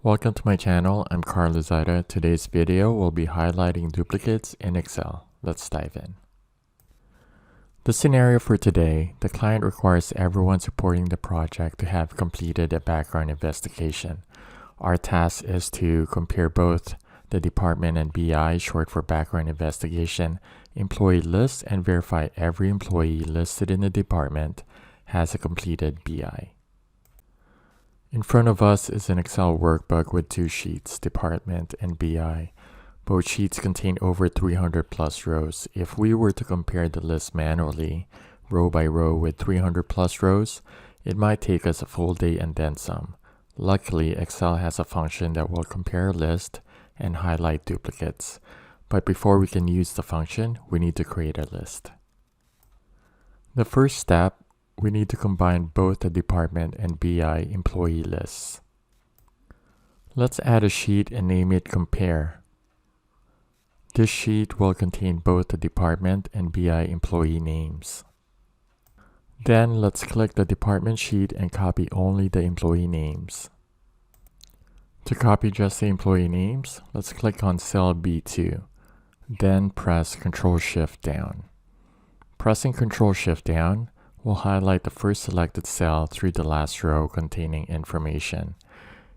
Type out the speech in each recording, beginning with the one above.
Welcome to my channel. I'm Karl Ozaeta. Today's video will be highlighting duplicates in Excel. Let's dive in. The scenario for today, the client requires everyone supporting the project to have completed a background investigation. Our task is to compare both the department and BI, short for background investigation, employee list, and verify every employee listed in the department has a completed BI. In front of us is an Excel workbook with two sheets, Department and BI. Both sheets contain over 300 plus rows. If we were to compare the list manually, row by row with 300 plus rows, it might take us a full day and then some. Luckily, Excel has a function that will compare a list and highlight duplicates. But before we can use the function, we need to create a list. The first step, we need to combine both the department and BI employee lists. Let's add a sheet and name it Compare. This sheet will contain both the department and BI employee names. Then let's click the department sheet and copy only the employee names. To copy just the employee names, let's click on cell B2. Then press Ctrl-Shift down. Pressing Ctrl-Shift down will highlight the first selected cell through the last row containing information.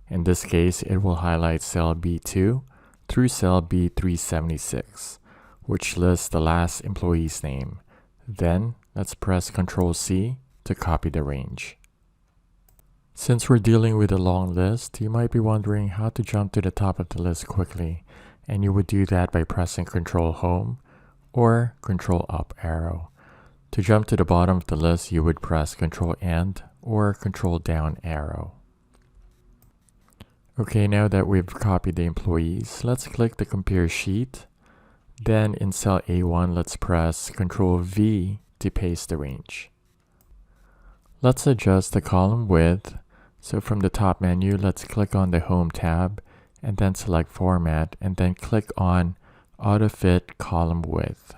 In this case, it will highlight cell B2 through cell B376, which lists the last employee's name. Then, let's press Ctrl-C to copy the range. Since we're dealing with a long list, you might be wondering how to jump to the top of the list quickly, and you would do that by pressing Ctrl-Home or Ctrl-Up arrow. To jump to the bottom of the list, you would press Ctrl-End or Ctrl-Down arrow. Okay, now that we've copied the employees, let's click the Compare sheet. Then in cell A1, let's press Ctrl-V to paste the range. Let's adjust the column width. So from the top menu, let's click on the Home tab and then select Format and then click on Auto Fit Column Width.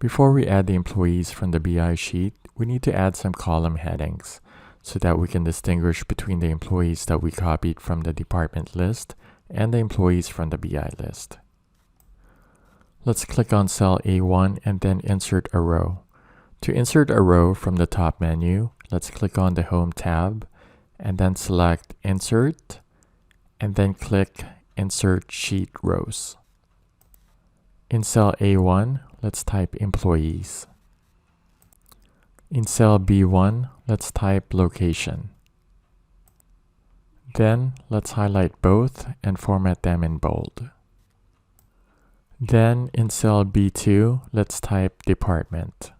Before we add the employees from the BI sheet, we need to add some column headings so that we can distinguish between the employees that we copied from the department list and the employees from the BI list. Let's click on cell A1 and then insert a row. To insert a row from the top menu, let's click on the Home tab and then select Insert and then click Insert Sheet Rows. In cell A1, let's type Employees. In cell B1, let's type Location. Then, let's highlight both and format them in bold. Then, in cell B2, let's type Department.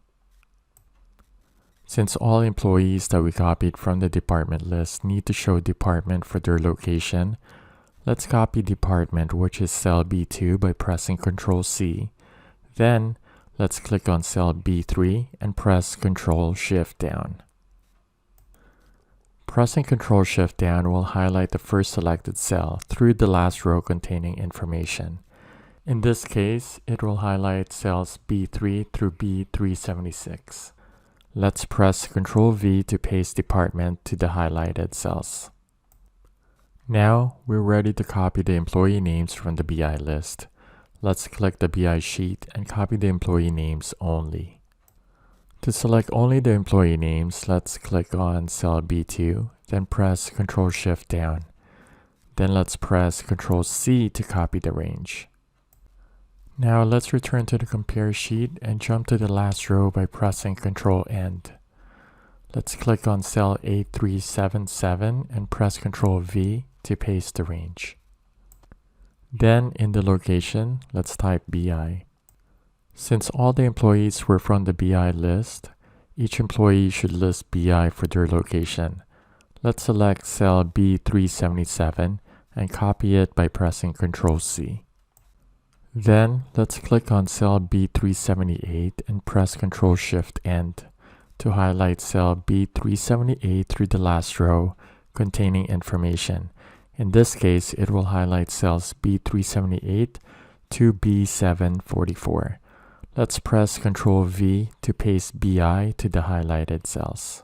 Since all employees that we copied from the department list need to show department for their location, let's copy Department, which is cell B2, by pressing Ctrl-C. Then, let's click on cell B3 and press Ctrl-Shift down. Pressing Ctrl-Shift down will highlight the first selected cell through the last row containing information. In this case, it will highlight cells B3 through B376. Let's press Ctrl-V to paste Department to the highlighted cells. Now, we're ready to copy the employee names from the BI list. Let's click the BI sheet and copy the employee names only. To select only the employee names, let's click on cell B2, then press Ctrl-Shift down. Then let's press Ctrl-C to copy the range. Now let's return to the Compare sheet and jump to the last row by pressing Ctrl-End. Let's click on cell A377 and press Ctrl-V to paste the range. Then in the location, let's type BI. Since all the employees were from the BI list, each employee should list BI for their location. Let's select cell B377 and copy it by pressing Ctrl-C. Then let's click on cell B378 and press Ctrl-Shift-End to highlight cell B378 through the last row containing information. In this case, it will highlight cells B378 to B744. Let's press Ctrl-V to paste BI to the highlighted cells.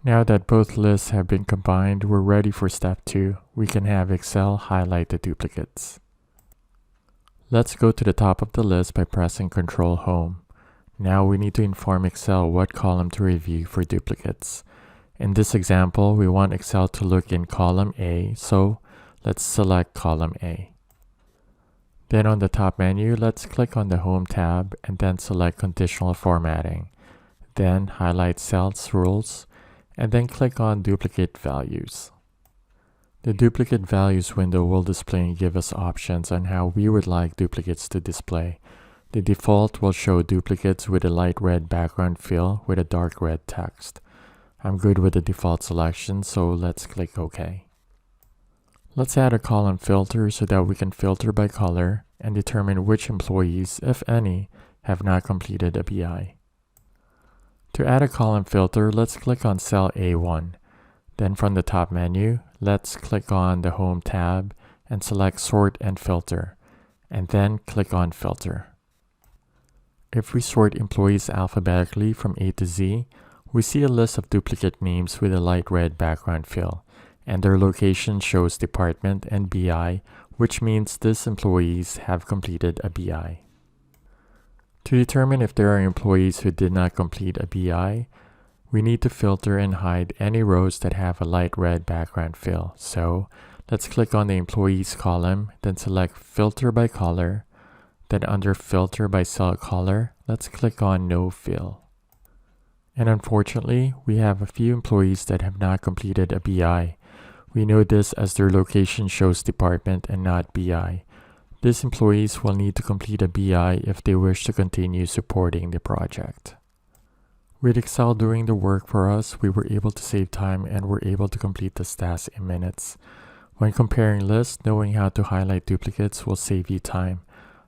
Now that both lists have been combined, we're ready for step 2. We can have Excel highlight the duplicates. Let's go to the top of the list by pressing Ctrl Home. Now we need to inform Excel what column to review for duplicates. In this example, we want Excel to look in column A, so let's select column A. Then on the top menu, let's click on the Home tab and then select Conditional Formatting. Then highlight Cells Rules and then click on Duplicate Values. The Duplicate Values window will display and give us options on how we would like duplicates to display. The default will show duplicates with a light red background fill with a dark red text. I'm good with the default selection, so let's click OK. Let's add a column filter so that we can filter by color and determine which employees, if any, have not completed a BI. To add a column filter, let's click on cell A1. Then from the top menu, let's click on the Home tab and select Sort and Filter, and then click on Filter. If we sort employees alphabetically from A to Z, we see a list of duplicate names with a light red background fill, and their location shows department and BI, which means these employees have completed a BI. To determine if there are employees who did not complete a BI, we need to filter and hide any rows that have a light red background fill. So let's click on the Employees column, then select Filter by Color. Then under Filter by Cell Color, let's click on No Fill. And unfortunately, we have a few employees that have not completed a BI. We know this as their location shows department and not BI. These employees will need to complete a BI if they wish to continue supporting the project. With Excel doing the work for us, we were able to save time and were able to complete this task in minutes. When comparing lists, knowing how to highlight duplicates will save you time.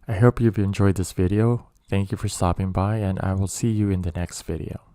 I hope you've enjoyed this video. Thank you for stopping by, and I will see you in the next video.